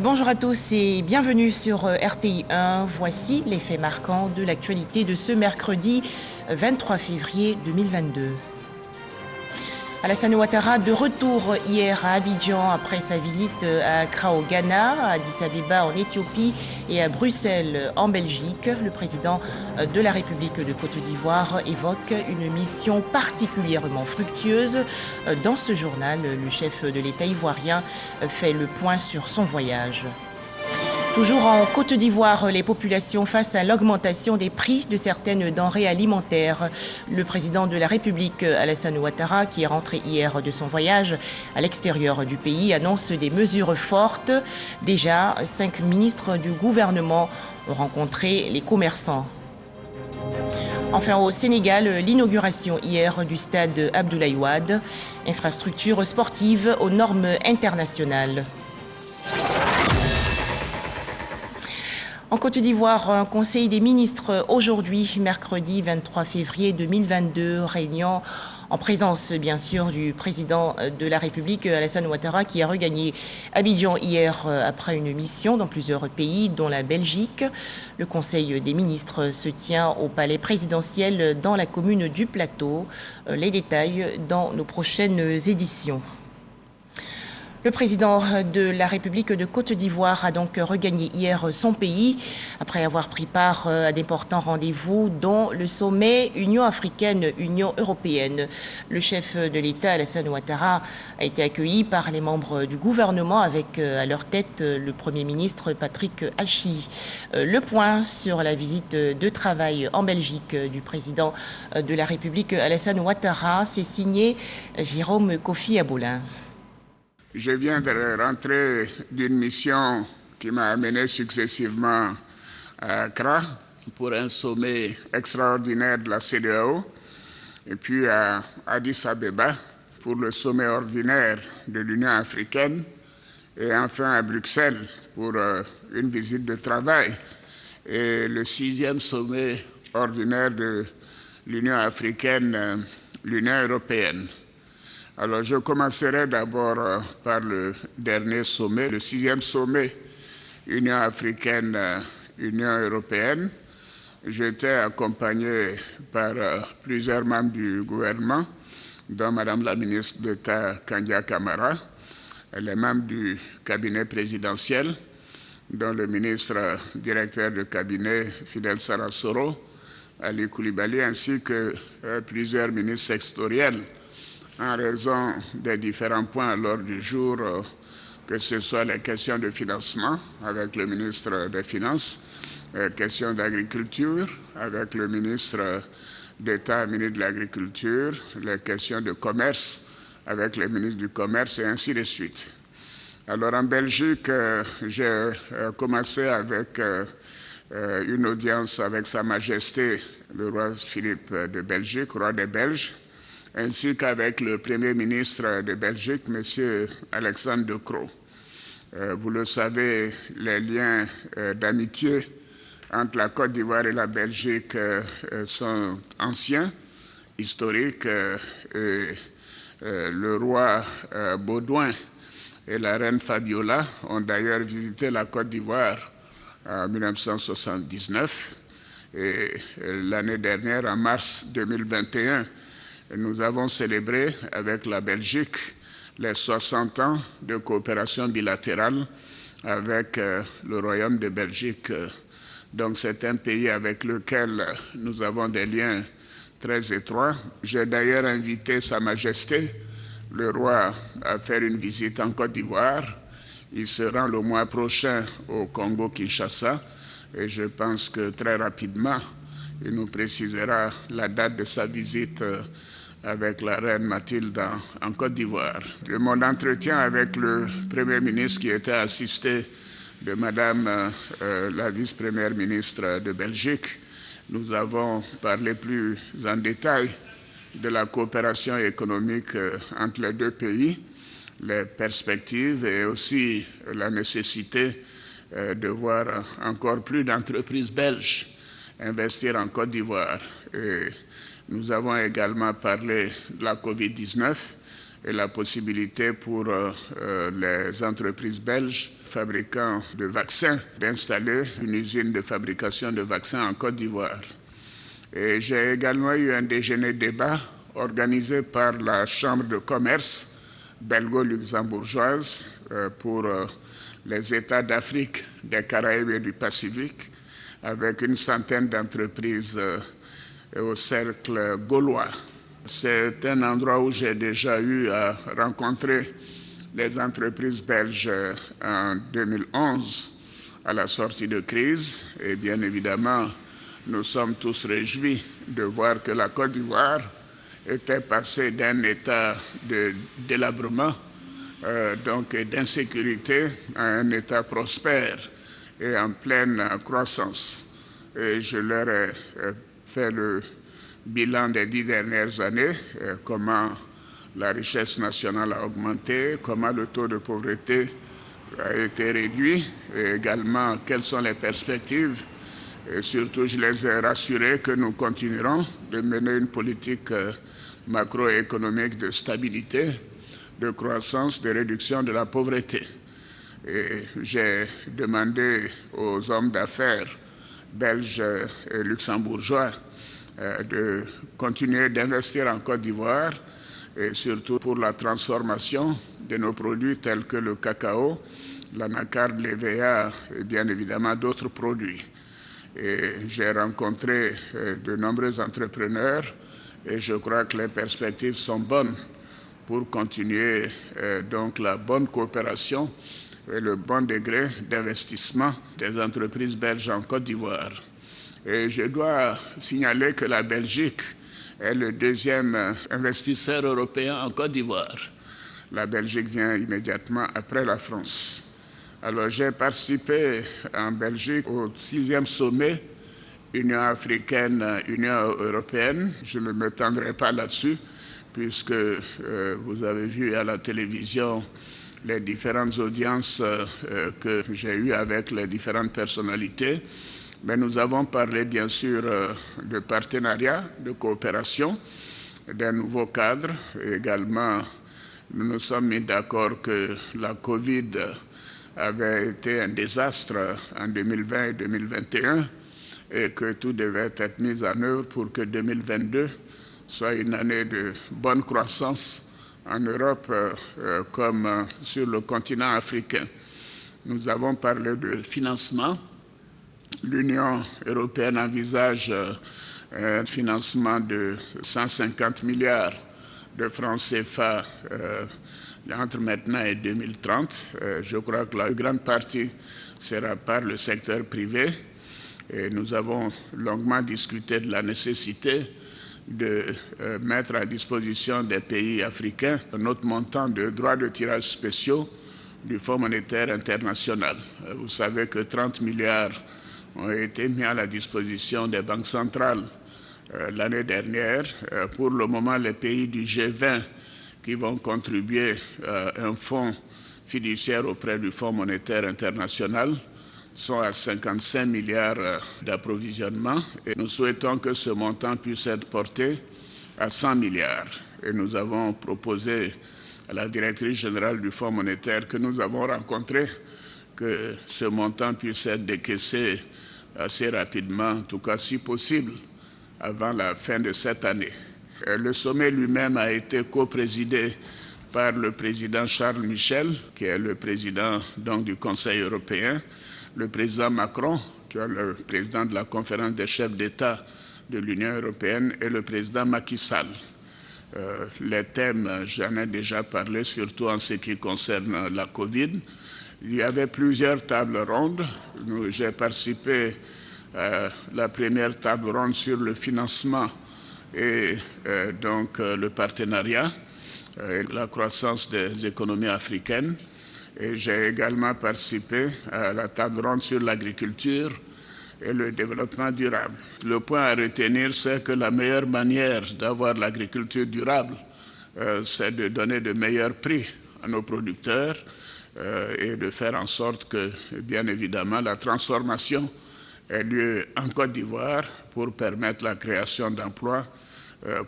Bonjour à tous et bienvenue sur RTI 1. Voici les faits marquants de l'actualité de ce mercredi 23 février 2022. Alassane Ouattara de retour hier à Abidjan après sa visite à Accra au Ghana, à Addis Abeba en Éthiopie et à Bruxelles en Belgique. Le président de la République de Côte d'Ivoire évoque une mission particulièrement fructueuse. Dans ce journal, le chef de l'État ivoirien fait le point sur son voyage. Toujours en Côte d'Ivoire, les populations face à l'augmentation des prix de certaines denrées alimentaires. Le président de la République, Alassane Ouattara, qui est rentré hier de son voyage à l'extérieur du pays, annonce des mesures fortes. Déjà, 5 ministres du gouvernement ont rencontré les commerçants. Enfin, au Sénégal, l'inauguration hier du stade Abdoulaye Wade, infrastructure sportive aux normes internationales. En Côte d'Ivoire, un conseil des ministres aujourd'hui, mercredi 23 février 2022, réunion en présence bien sûr du président de la République, Alassane Ouattara, qui a regagné Abidjan hier après une mission dans plusieurs pays, dont la Belgique. Le conseil des ministres se tient au palais présidentiel dans la commune du Plateau. Les détails dans nos prochaines éditions. Le président de la République de Côte d'Ivoire a donc regagné hier son pays après avoir pris part à d'importants rendez-vous dont le sommet Union africaine-Union européenne. Le chef de l'État, Alassane Ouattara, a été accueilli par les membres du gouvernement avec à leur tête le Premier ministre Patrick Hachi. Le point sur la visite de travail en Belgique du président de la République, Alassane Ouattara, c'est signé Jérôme Kofi Aboulin. Je viens de rentrer d'une mission qui m'a amené successivement à Accra pour un sommet extraordinaire de la CEDEAO et puis à Addis Abeba pour le sommet ordinaire de l'Union africaine et enfin à Bruxelles pour une visite de travail et le 6e sommet ordinaire de l'Union africaine, l'Union européenne. Alors, je commencerai d'abord par le dernier sommet, le 6e sommet Union africaine-Union européenne. J'étais accompagné par plusieurs membres du gouvernement, dont Madame la ministre d'État Kandia Camara, les membres du cabinet présidentiel, dont le ministre directeur de cabinet Fidel Sarasoro, Ali Koulibaly, ainsi que plusieurs ministres sectoriels, en raison des différents points à l'ordre du jour, que ce soit les questions de financement avec le ministre des Finances, les questions d'agriculture avec le ministre d'État, ministre de l'Agriculture, les questions de commerce avec le ministre du Commerce et ainsi de suite. Alors en Belgique, j'ai commencé avec une audience avec Sa Majesté le roi Philippe de Belgique, roi des Belges, ainsi qu'avec le Premier ministre de Belgique, M. Alexandre De Croo. Vous le savez, les liens d'amitié entre la Côte d'Ivoire et la Belgique sont anciens, historiques. Le roi Baudouin et la reine Fabiola ont d'ailleurs visité la Côte d'Ivoire en 1979. Et l'année dernière, en mars 2021, nous avons célébré avec la Belgique les 60 ans de coopération bilatérale avec le Royaume de Belgique. Donc c'est un pays avec lequel nous avons des liens très étroits. J'ai d'ailleurs invité Sa Majesté, le roi, à faire une visite en Côte d'Ivoire. Il se rend le mois prochain au Congo-Kinshasa et je pense que très rapidement, il nous précisera la date de sa visite avec la reine Mathilde en Côte d'Ivoire. De mon entretien avec le Premier ministre qui était assisté de Madame la vice-première ministre de Belgique, nous avons parlé plus en détail de la coopération économique entre les deux pays, les perspectives et aussi la nécessité de voir encore plus d'entreprises belges investir en Côte d'Ivoire. Et nous avons également parlé de la COVID-19 et la possibilité pour les entreprises belges fabricants de vaccins d'installer une usine de fabrication de vaccins en Côte d'Ivoire. Et j'ai également eu un déjeuner-débat organisé par la Chambre de commerce belgo-luxembourgeoise pour les États d'Afrique, des Caraïbes et du Pacifique, avec une centaine d'entreprises au cercle gaulois. C'est un endroit où j'ai déjà eu à rencontrer les entreprises belges en 2011 à la sortie de crise. Et bien évidemment, nous sommes tous réjouis de voir que la Côte d'Ivoire était passée d'un état de délabrement, donc d'insécurité, à un état prospère et en pleine croissance. Et je leur ai fait le bilan des 10 dernières années, comment la richesse nationale a augmenté, comment le taux de pauvreté a été réduit, et également quelles sont les perspectives. Et surtout, je les ai rassurés que nous continuerons de mener une politique macroéconomique de stabilité, de croissance, de réduction de la pauvreté. Et j'ai demandé aux hommes d'affaires belges et luxembourgeois de continuer d'investir en Côte d'Ivoire et surtout pour la transformation de nos produits tels que le cacao, l'anacarde, l'EVA et bien évidemment d'autres produits. Et j'ai rencontré de nombreux entrepreneurs et je crois que les perspectives sont bonnes pour continuer donc la bonne coopération et le bon degré d'investissement des entreprises belges en Côte d'Ivoire. Et je dois signaler que la Belgique est le deuxième investisseur européen en Côte d'Ivoire. La Belgique vient immédiatement après la France. Alors j'ai participé en Belgique au 6e sommet Union africaine, Union européenne. Je ne m'étendrai pas là-dessus puisque vous avez vu à la télévision les différentes audiences que j'ai eues avec les différentes personnalités. Mais nous avons parlé bien sûr de partenariat, de coopération, d'un nouveau cadre. Et également, nous nous sommes mis d'accord que la Covid avait été un désastre en 2020 et 2021 et que tout devait être mis en œuvre pour que 2022 soit une année de bonne croissance en Europe comme sur le continent africain. Nous avons parlé de financement. L'Union européenne envisage un financement de 150 milliards de francs CFA entre maintenant et 2030. Je crois que la grande partie sera par le secteur privé. Et nous avons longuement discuté de la nécessité de mettre à disposition des pays africains un autre montant de droits de tirage spéciaux du Fonds monétaire international. Vous savez que 30 milliards ont été mis à la disposition des banques centrales l'année dernière. Pour le moment, les pays du G20 qui vont contribuer à un fonds fiduciaire auprès du Fonds monétaire international sont à 55 milliards d'approvisionnement et nous souhaitons que ce montant puisse être porté à 100 milliards. Et nous avons proposé à la directrice générale du Fonds monétaire que nous avons rencontrée que ce montant puisse être décaissé assez rapidement, en tout cas si possible, avant la fin de cette année. Le sommet lui-même a été coprésidé par le président Charles Michel, qui est le président donc, du Conseil européen, le président Macron, qui est le président de la conférence des chefs d'État de l'Union européenne, et le président Macky Sall. Les thèmes, j'en ai déjà parlé, surtout en ce qui concerne la Covid. Il y avait plusieurs tables rondes. J'ai participé à la première table ronde sur le financement et donc le partenariat et la croissance des économies africaines. Et j'ai également participé à la table ronde sur l'agriculture et le développement durable. Le point à retenir, c'est que la meilleure manière d'avoir l'agriculture durable, c'est de donner de meilleurs prix à nos producteurs et de faire en sorte que, bien évidemment, la transformation ait lieu en Côte d'Ivoire pour permettre la création d'emplois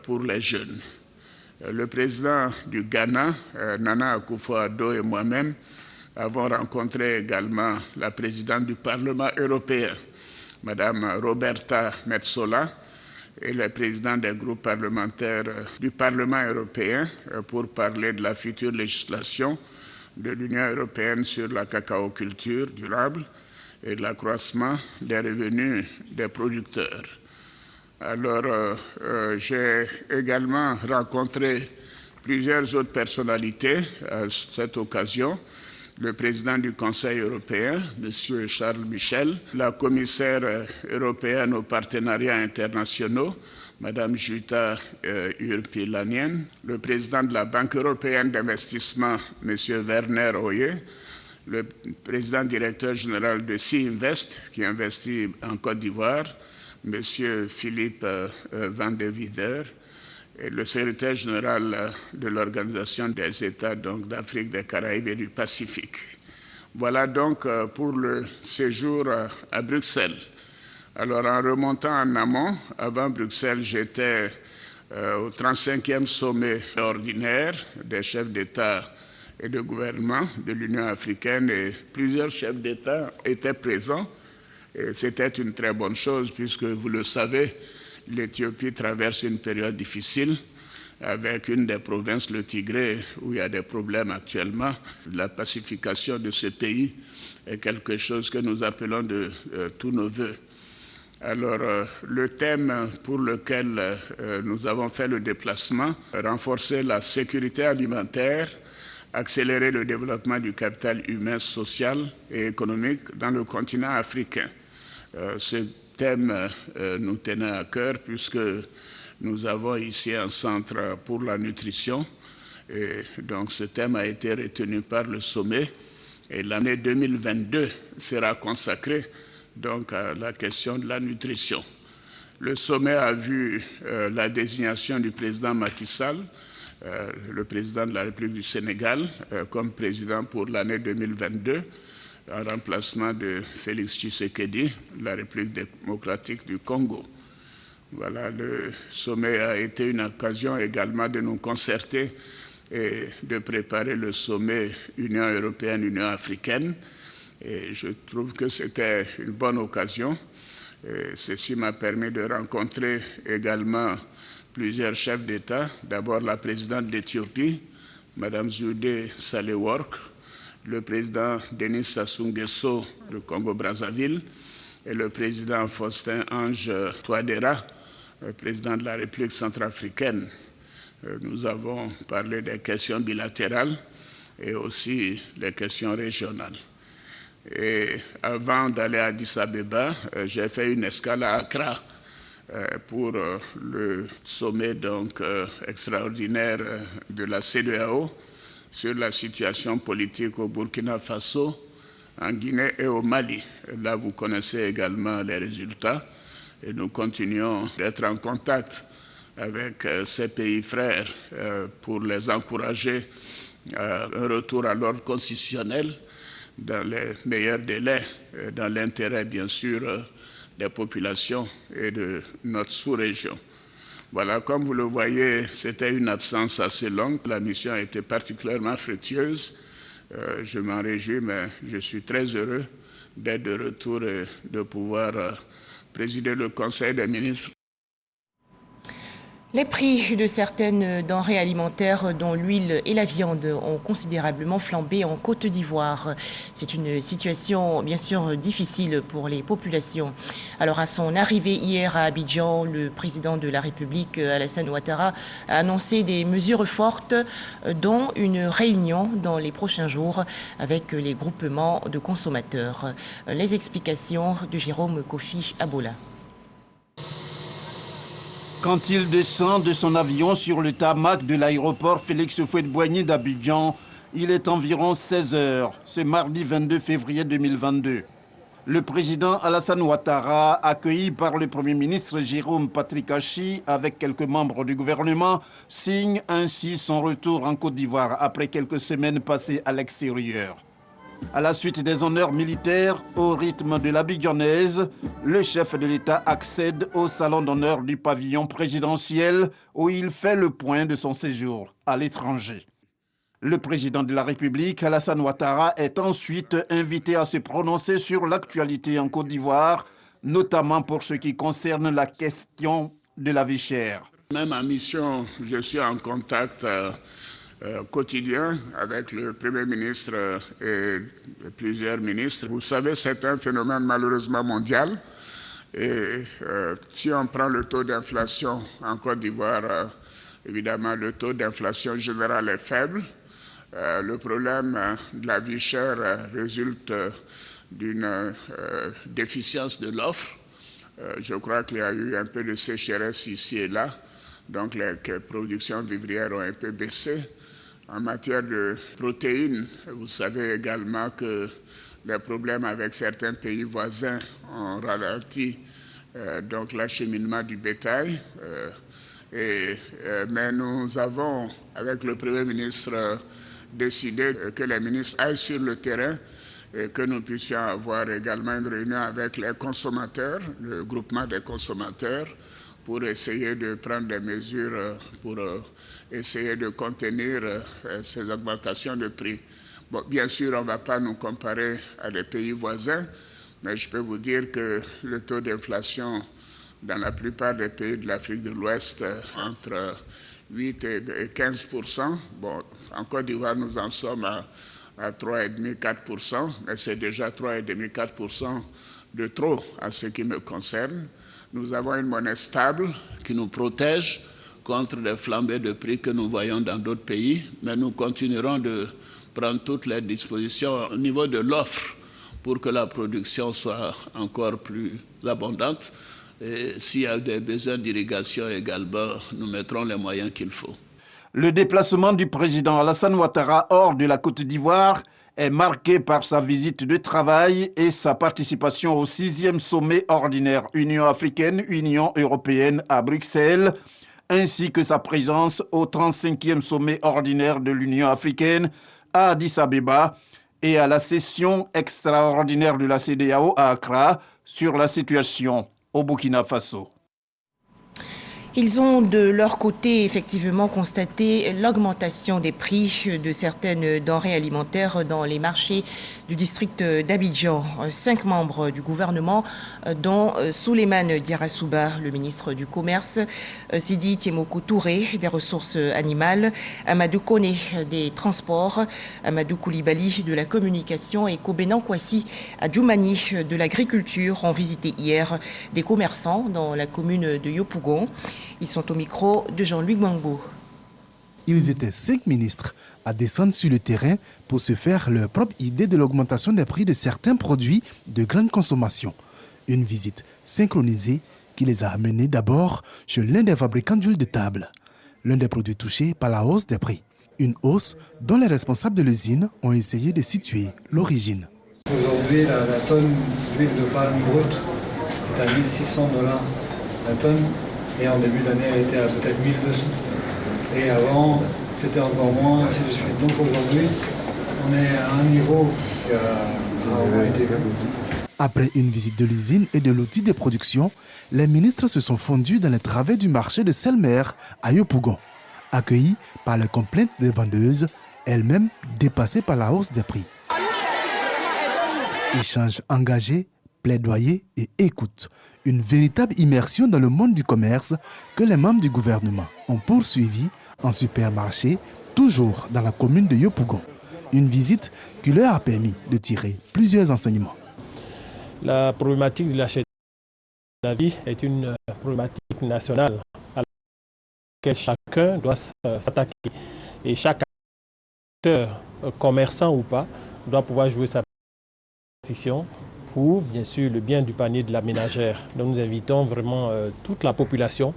pour les jeunes. Le président du Ghana, Nana Akufo-Addo, et moi-même avons rencontré également la présidente du Parlement européen, Madame Roberta Metsola, et le président des groupes parlementaires du Parlement européen pour parler de la future législation de l'Union européenne sur la cacaoculture durable et de l'accroissement des revenus des producteurs. Alors, j'ai également rencontré plusieurs autres personnalités à cette occasion. Le président du Conseil européen, M. Charles Michel, la commissaire européenne aux partenariats internationaux, Mme Jutta Urpilainen, le président de la Banque européenne d'investissement, M. Werner Hoyer, le président directeur général de Sea Invest, qui investit en Côte d'Ivoire, M. Philippe Van de Wieder, et le secrétaire général de l'Organisation des États d'Afrique, des Caraïbes et du Pacifique. Voilà donc pour le séjour à Bruxelles. Alors, en remontant en amont, avant Bruxelles, j'étais au 35e sommet ordinaire des chefs d'État et de gouvernement de l'Union africaine, et plusieurs chefs d'État étaient présents. Et c'était une très bonne chose puisque, vous le savez, l'Éthiopie traverse une période difficile avec une des provinces, le Tigré, où il y a des problèmes actuellement. La pacification de ce pays est quelque chose que nous appelons de tous nos voeux. Alors, le thème pour lequel nous avons fait le déplacement, renforcer la sécurité alimentaire, accélérer le développement du capital humain, social et économique dans le continent africain. Ce thème nous tenait à cœur puisque nous avons ici un centre pour la nutrition et donc ce thème a été retenu par le sommet et l'année 2022 sera consacrée donc à la question de la nutrition. Le sommet a vu la désignation du président Macky Sall, le président de la République du Sénégal, comme président pour l'année 2022, en remplacement de Félix Tshisekedi, la République démocratique du Congo. Voilà, le sommet a été une occasion également de nous concerter et de préparer le sommet Union européenne-Union africaine. Et je trouve que c'était une bonne occasion. Et ceci m'a permis de rencontrer également plusieurs chefs d'État. D'abord la présidente d'Éthiopie, Mme Zewde Sahle-Work, le président Denis Sassou Nguesso du Congo-Brazzaville et le président Faustin Ange Touadéra, le président de la République centrafricaine. Nous avons parlé des questions bilatérales et aussi des questions régionales. Et avant d'aller à Addis Abeba, j'ai fait une escale à Accra pour le sommet extraordinaire de la CEDEAO sur la situation politique au Burkina Faso, en Guinée et au Mali. Là, vous connaissez également les résultats et nous continuons d'être en contact avec ces pays frères pour les encourager à un retour à l'ordre constitutionnel dans les meilleurs délais, dans l'intérêt bien sûr des populations et de notre sous-région. Voilà, comme vous le voyez, c'était une absence assez longue. La mission a été particulièrement fructueuse. Je m'en réjouis, mais je suis très heureux d'être de retour et de pouvoir présider le Conseil des ministres. Les prix de certaines denrées alimentaires, dont l'huile et la viande, ont considérablement flambé en Côte d'Ivoire. C'est une situation, bien sûr, difficile pour les populations. Alors, à son arrivée hier à Abidjan, le président de la République, Alassane Ouattara, a annoncé des mesures fortes, dont une réunion dans les prochains jours avec les groupements de consommateurs. Les explications de Jérôme Kofi Abola. Quand il descend de son avion sur le tarmac de l'aéroport Félix Houphouët-Boigny d'Abidjan, il est environ 16 h, ce mardi 22 février 2022. Le président Alassane Ouattara, accueilli par le Premier ministre Jérôme Patrick Achi avec quelques membres du gouvernement, signe ainsi son retour en Côte d'Ivoire après quelques semaines passées à l'extérieur. À la suite des honneurs militaires, au rythme de l'Abidjanaise, le chef de l'État accède au salon d'honneur du pavillon présidentiel où il fait le point de son séjour à l'étranger. Le président de la République, Alassane Ouattara, est ensuite invité à se prononcer sur l'actualité en Côte d'Ivoire, notamment pour ce qui concerne la question de la vie chère. Même en mission, je suis en contact quotidien avec le Premier ministre et plusieurs ministres. Vous savez, c'est un phénomène malheureusement mondial. Et si on prend le taux d'inflation en Côte d'Ivoire, évidemment, le taux d'inflation général est faible. Le problème de la vie chère résulte d'une déficience de l'offre. Je crois qu'il y a eu un peu de sécheresse ici et là. Donc les productions vivrières ont un peu baissé. En matière de protéines, vous savez également que les problèmes avec certains pays voisins ont ralenti donc l'acheminement du bétail. Mais nous avons, avec le Premier ministre, décidé que les ministres aillent sur le terrain et que nous puissions avoir également une réunion avec les consommateurs, le groupement des consommateurs, pour essayer de prendre des mesures pour essayer de contenir ces augmentations de prix. Bon, bien sûr, on ne va pas nous comparer à des pays voisins, mais je peux vous dire que le taux d'inflation dans la plupart des pays de l'Afrique de l'Ouest, entre 8 et 15%. Bon, en Côte d'Ivoire, nous en sommes à 3,5-4%, mais c'est déjà 3,5-4% de trop à ce qui me concerne. Nous avons une monnaie stable qui nous protège contre les flambées de prix que nous voyons dans d'autres pays, mais nous continuerons de prendre toutes les dispositions au niveau de l'offre pour que la production soit encore plus abondante. Et s'il y a des besoins d'irrigation également, nous mettrons les moyens qu'il faut. Le déplacement du président Alassane Ouattara hors de la Côte d'Ivoire est marqué par sa visite de travail et sa participation au 6e sommet ordinaire Union africaine-Union européenne à Bruxelles, ainsi que sa présence au 35e sommet ordinaire de l'Union africaine à Addis Abeba et à la session extraordinaire de la CEDEAO à Accra sur la situation au Burkina Faso. Ils ont de leur côté effectivement constaté l'augmentation des prix de certaines denrées alimentaires dans les marchés du district d'Abidjan. 5 membres du gouvernement, dont Souleymane Diarra-Souba, le ministre du Commerce, Sidi Tiemoko Touré, des ressources animales, Amadou Kone, des transports, Amadou Koulibaly, de la communication et Kobenan Kwasi Adjoumani, de l'agriculture, ont visité hier des commerçants dans la commune de Yopougon. Ils sont au micro de Jean-Luc Gbangbo. Ils étaient 5 ministres à descendre sur le terrain pour se faire leur propre idée de l'augmentation des prix de certains produits de grande consommation. Une visite synchronisée qui les a amenés d'abord chez l'un des fabricants d'huile de table, l'un des produits touchés par la hausse des prix. Une hausse dont les responsables de l'usine ont essayé de situer l'origine. Aujourd'hui, la tonne d'huile de palme brute est à $1 600 la tonne. Et en début d'année, elle était à peut-être 1200. Et avant, c'était encore moins, ainsi de suite. Donc aujourd'hui, on est à un niveau qui a vraiment été vu. Après une visite de l'usine et de l'outil de production, les ministres se sont fondus dans les travées du marché de Selmer à Yopougon, accueillis par les complaintes des vendeuses, elles-mêmes dépassées par la hausse des prix. Échanges engagés, plaidoyer et écoute. Une véritable immersion dans le monde du commerce que les membres du gouvernement ont poursuivi en supermarché, toujours dans la commune de Yopougon. Une visite qui leur a permis de tirer plusieurs enseignements. La problématique de l'achat de la vie est une problématique nationale à laquelle chacun doit s'attaquer. Et chaque acteur, commerçant ou pas, doit pouvoir jouer sa partition pour, bien sûr, le bien du panier de la ménagère. Donc nous invitons vraiment toute la population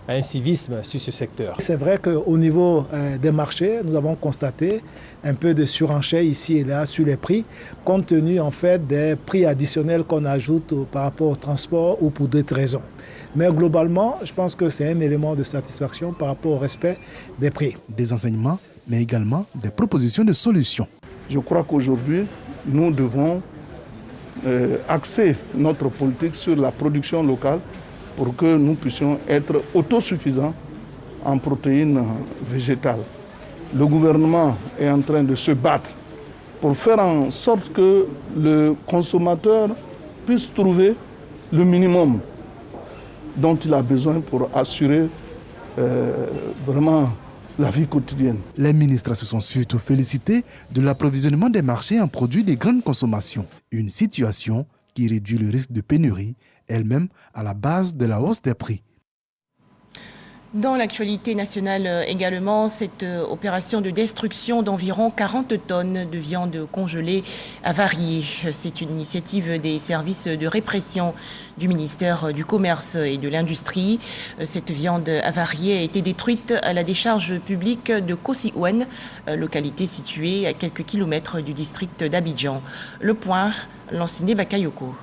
à un civisme sur ce secteur. C'est vrai qu'au niveau des marchés, nous avons constaté un peu de surenchère ici et là sur les prix, compte tenu en fait des prix additionnels qu'on ajoute par rapport au transport ou pour d'autres raisons. Mais globalement, je pense que c'est un élément de satisfaction par rapport au respect des prix. Des enseignements, mais également des propositions de solutions. Je crois qu'aujourd'hui, nous devons axer notre politique sur la production locale pour que nous puissions être autosuffisants en protéines végétales. Le gouvernement est en train de se battre pour faire en sorte que le consommateur puisse trouver le minimum dont il a besoin pour assurer vraiment la vie quotidienne. Les ministres se sont surtout félicités de l'approvisionnement des marchés en produits de grande consommation. Une situation qui réduit le risque de pénurie, elle-même à la base de la hausse des prix. Dans l'actualité nationale également, cette opération de destruction d'environ 40 tonnes de viande congelée avariée. C'est une initiative des services de répression du ministère du Commerce et de l'Industrie. Cette viande avariée a été détruite à la décharge publique de Kossi-Ouane, localité située à quelques kilomètres du district d'Abidjan. Le point, Lanciné Bakayoko.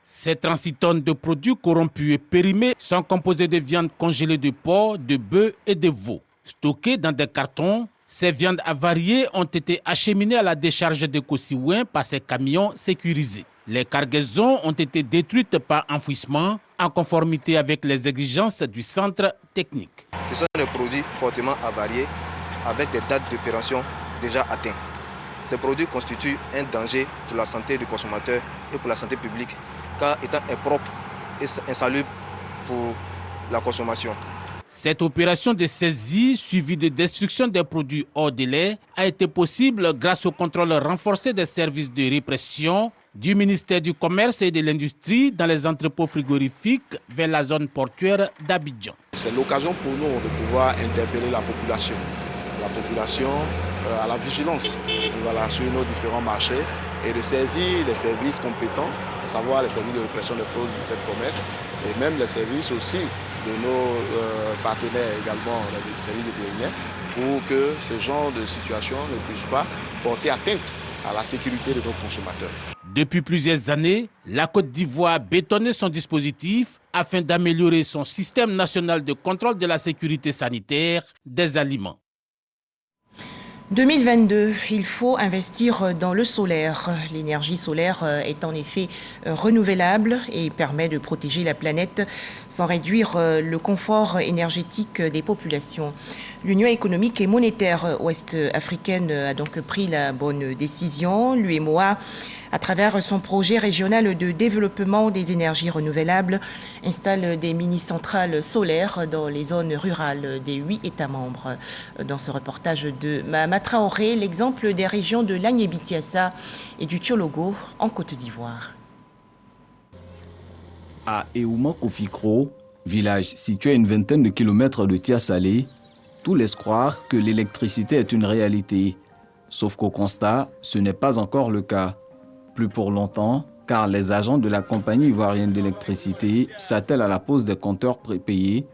Ces 36 tonnes de produits corrompus et périmés sont composés de viandes congelées de porc, de bœuf et de veau. Stockées dans des cartons, ces viandes avariées ont été acheminées à la décharge de Kossi-Ouane par ces camions sécurisés. Les cargaisons ont été détruites par enfouissement en conformité avec les exigences du centre technique. Ce sont des produits fortement avariés avec des dates d'opération déjà atteintes. Ces produits constituent un danger pour la santé du consommateur et pour la santé publique, car étant impropre et insalubre pour la consommation. Cette opération de saisie suivie de destruction des produits hors délai a été possible grâce au contrôle renforcé des services de répression du ministère du Commerce et de l'Industrie dans les entrepôts frigorifiques vers la zone portuaire d'Abidjan. C'est l'occasion pour nous de pouvoir interpeller la population à la vigilance sur nos différents marchés et de saisir les services compétents, à savoir les services de répression des fraudes du commerce et même les services aussi de nos partenaires également, les services vétérinaires, pour que ce genre de situation ne puisse pas porter atteinte à la sécurité de nos consommateurs. Depuis plusieurs années, la Côte d'Ivoire a bétonné son dispositif afin d'améliorer son système national de contrôle de la sécurité sanitaire des aliments. 2022, il faut investir dans le solaire. L'énergie solaire est en effet renouvelable et permet de protéger la planète sans réduire le confort énergétique des populations. L'Union économique et monétaire ouest-africaine a donc pris la bonne décision. L'UEMOA, à travers son projet régional de développement des énergies renouvelables, installe des mini-centrales solaires dans les zones rurales des 8 États membres. Dans ce reportage de Mahama Traoré, l'exemple des régions de l'Agnébitiassa et du Tiologo en Côte d'Ivoire. À Eouma-Kofikro, village situé à une vingtaine de kilomètres de Tia-Salé, tout laisse croire que l'électricité est une réalité. Sauf qu'au constat, ce n'est pas encore le cas. Plus pour longtemps, car les agents de la compagnie ivoirienne d'électricité s'attellent à la pose des compteurs prépayés.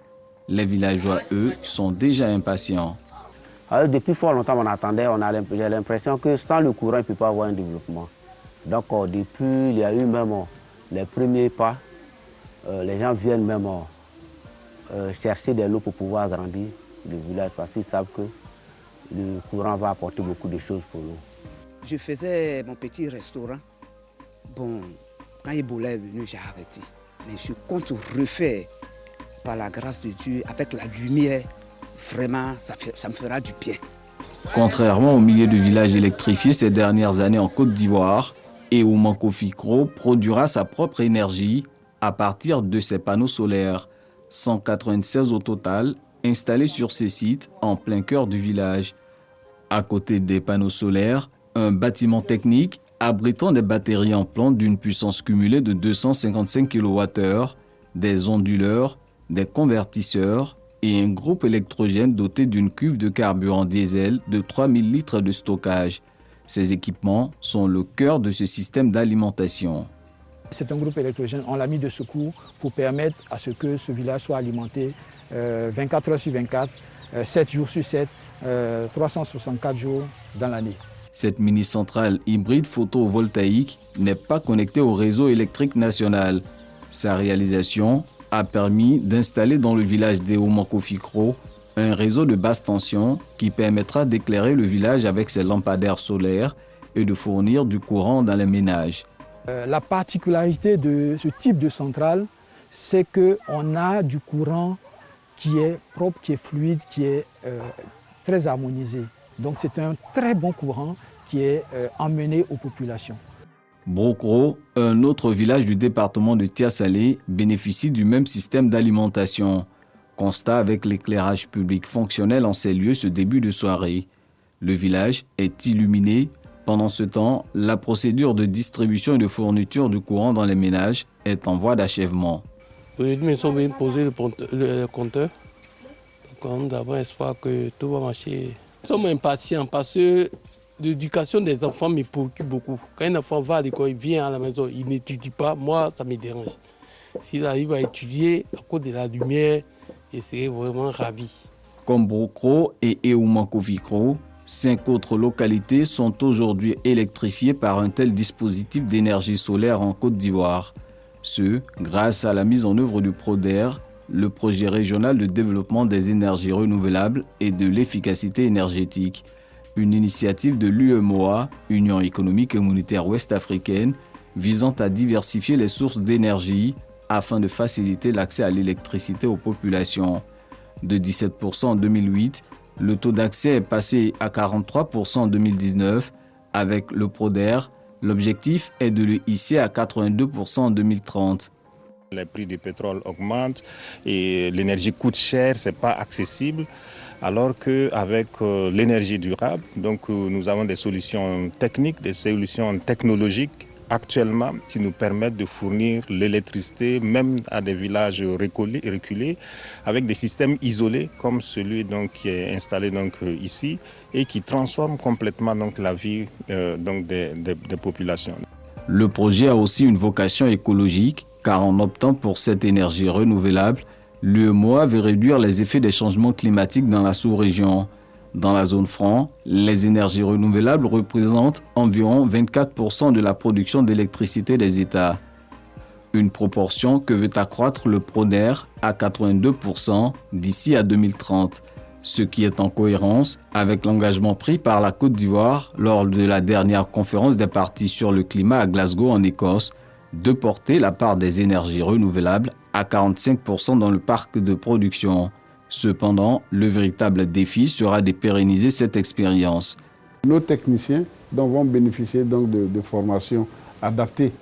Les villageois, eux, sont déjà impatients. Alors, depuis fort longtemps, on attendait, j'ai l'impression que sans le courant, il ne peut pas avoir un développement. Donc, depuis, il y a eu même les premiers pas. Les gens viennent même chercher des lots pour pouvoir agrandir le village parce qu'ils savent que le courant va apporter beaucoup de choses pour nous. Je faisais mon petit restaurant. Bon, quand Ebola est venu, j'ai arrêté. Mais je compte refaire, par la grâce de Dieu, avec la lumière. Vraiment, ça me fera du bien. Contrairement aux milliers de villages électrifiés ces dernières années en Côte d'Ivoire, Eouma-Kofikro produira sa propre énergie à partir de ses panneaux solaires. 196 au total, installés sur ce site en plein cœur du village. À côté des panneaux solaires, un bâtiment technique abritant des batteries en plomb d'une puissance cumulée de 255 kWh, des onduleurs, des convertisseurs et un groupe électrogène doté d'une cuve de carburant diesel de 3000 litres de stockage. Ces équipements sont le cœur de ce système d'alimentation. C'est un groupe électrogène, on l'a mis de secours pour permettre à ce que ce village soit alimenté 24 heures sur 24, 7 jours sur 7, 364 jours dans l'année. Cette mini-centrale hybride photovoltaïque n'est pas connectée au réseau électrique national. Sa réalisation a permis d'installer dans le village d'Eouma-Kofikro un réseau de basse tension qui permettra d'éclairer le village avec ses lampadaires solaires et de fournir du courant dans les ménages. La particularité de ce type de centrale, c'est qu'on a du courant qui est propre, qui est fluide, qui est très harmonisé. Donc c'est un très bon courant qui est emmené aux populations. Brocro, un autre village du département de Tia-Salé, bénéficie du même système d'alimentation. Constat avec l'éclairage public fonctionnel en ces lieux ce début de soirée. Le village est illuminé. Pendant ce temps, la procédure de distribution et de fourniture du courant dans les ménages est en voie d'achèvement. Oui, nous sommes bien posé le compteur. Donc, nous avons espoir que tout va marcher. Nous sommes impatients parce que l'éducation des enfants me préoccupe beaucoup. Quand un enfant va à l'école, il vient à la maison, il n'étudie pas, moi, ça me dérange. S'il arrive à étudier à cause de la lumière, je serai vraiment ravi. Comme Brocro et Eoumankofikro, 5 autres localités sont aujourd'hui électrifiées par un tel dispositif d'énergie solaire en Côte d'Ivoire. Ce, grâce à la mise en œuvre du PRODER, le projet régional de développement des énergies renouvelables et de l'efficacité énergétique. Une initiative de l'UEMOA, Union économique et monétaire ouest-africaine, visant à diversifier les sources d'énergie afin de faciliter l'accès à l'électricité aux populations. De 17% en 2008, le taux d'accès est passé à 43% en 2019. Avec le PRODER, l'objectif est de le hisser à 82% en 2030. Les prix du pétrole augmentent et l'énergie coûte cher, ce n'est pas accessible. Alors qu'avec l'énergie durable, donc, nous avons des solutions techniques, des solutions technologiques actuellement qui nous permettent de fournir l'électricité même à des villages reculés avec des systèmes isolés comme celui donc, qui est installé donc, ici et qui transforme complètement donc, la vie donc, des populations. Le projet a aussi une vocation écologique car en optant pour cette énergie renouvelable, l'UEMOA veut réduire les effets des changements climatiques dans la sous-région. Dans la zone franc, les énergies renouvelables représentent environ 24% de la production d'électricité des États. Une proportion que veut accroître le PRODER à 82% d'ici à 2030, ce qui est en cohérence avec l'engagement pris par la Côte d'Ivoire lors de la dernière conférence des parties sur le climat à Glasgow en Écosse, de porter la part des énergies renouvelables à 45% dans le parc de production. Cependant, le véritable défi sera de pérenniser cette expérience. Nos techniciens vont bénéficier donc de formations adaptées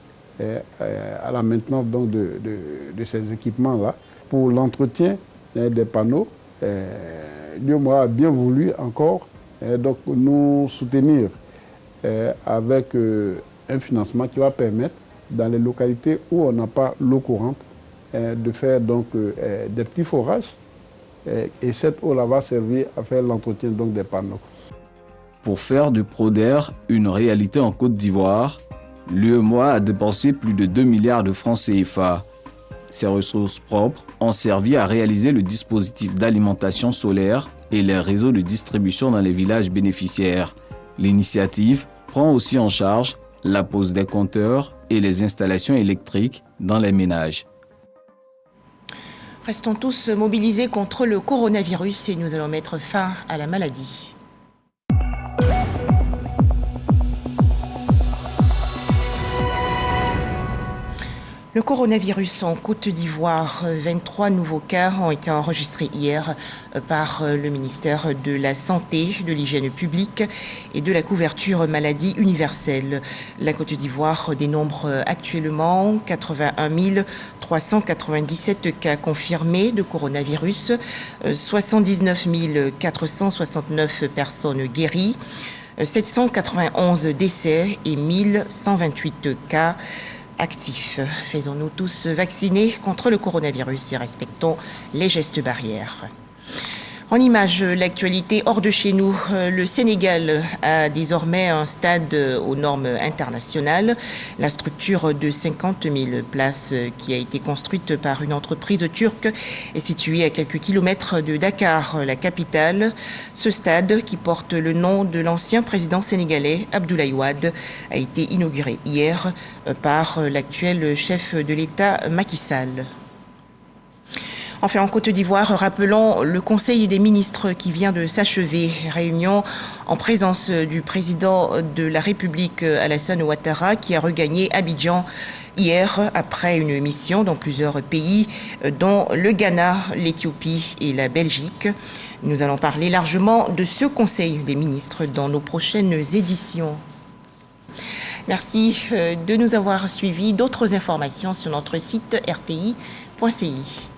à la maintenance donc de ces équipements-là. Pour l'entretien des panneaux, l'UEMOA a bien voulu encore donc nous soutenir avec un financement qui va permettre, dans les localités où on n'a pas l'eau courante, de faire donc des petits forages. Et cette eau-là va servir à faire l'entretien donc des panneaux. Pour faire du PRODER une réalité en Côte d'Ivoire, l'UEMOA a dépensé plus de 2 milliards de francs CFA. Ces ressources propres ont servi à réaliser le dispositif d'alimentation solaire et les réseaux de distribution dans les villages bénéficiaires. L'initiative prend aussi en charge la pose des compteurs et les installations électriques dans les ménages. Restons tous mobilisés contre le coronavirus et nous allons mettre fin à la maladie. Le coronavirus en Côte d'Ivoire, 23 nouveaux cas ont été enregistrés hier par le ministère de la Santé, de l'Hygiène publique et de la couverture maladie universelle. La Côte d'Ivoire dénombre actuellement 81 397 cas confirmés de coronavirus, 79 469 personnes guéries, 791 décès et 1128 cas actifs. Faisons-nous tous vacciner contre le coronavirus et respectons les gestes barrières. En image, l'actualité hors de chez nous. Le Sénégal a désormais un stade aux normes internationales. La structure de 50 000 places qui a été construite par une entreprise turque est située à quelques kilomètres de Dakar, la capitale. Ce stade, qui porte le nom de l'ancien président sénégalais Abdoulaye Wade, a été inauguré hier par l'actuel chef de l'État Macky Sall. Enfin, en Côte d'Ivoire, rappelons le Conseil des ministres qui vient de s'achever. Réunion en présence du président de la République, Alassane Ouattara, qui a regagné Abidjan hier après une mission dans plusieurs pays, dont le Ghana, l'Éthiopie et la Belgique. Nous allons parler largement de ce Conseil des ministres dans nos prochaines éditions. Merci de nous avoir suivis. D'autres informations sur notre site rti.ci.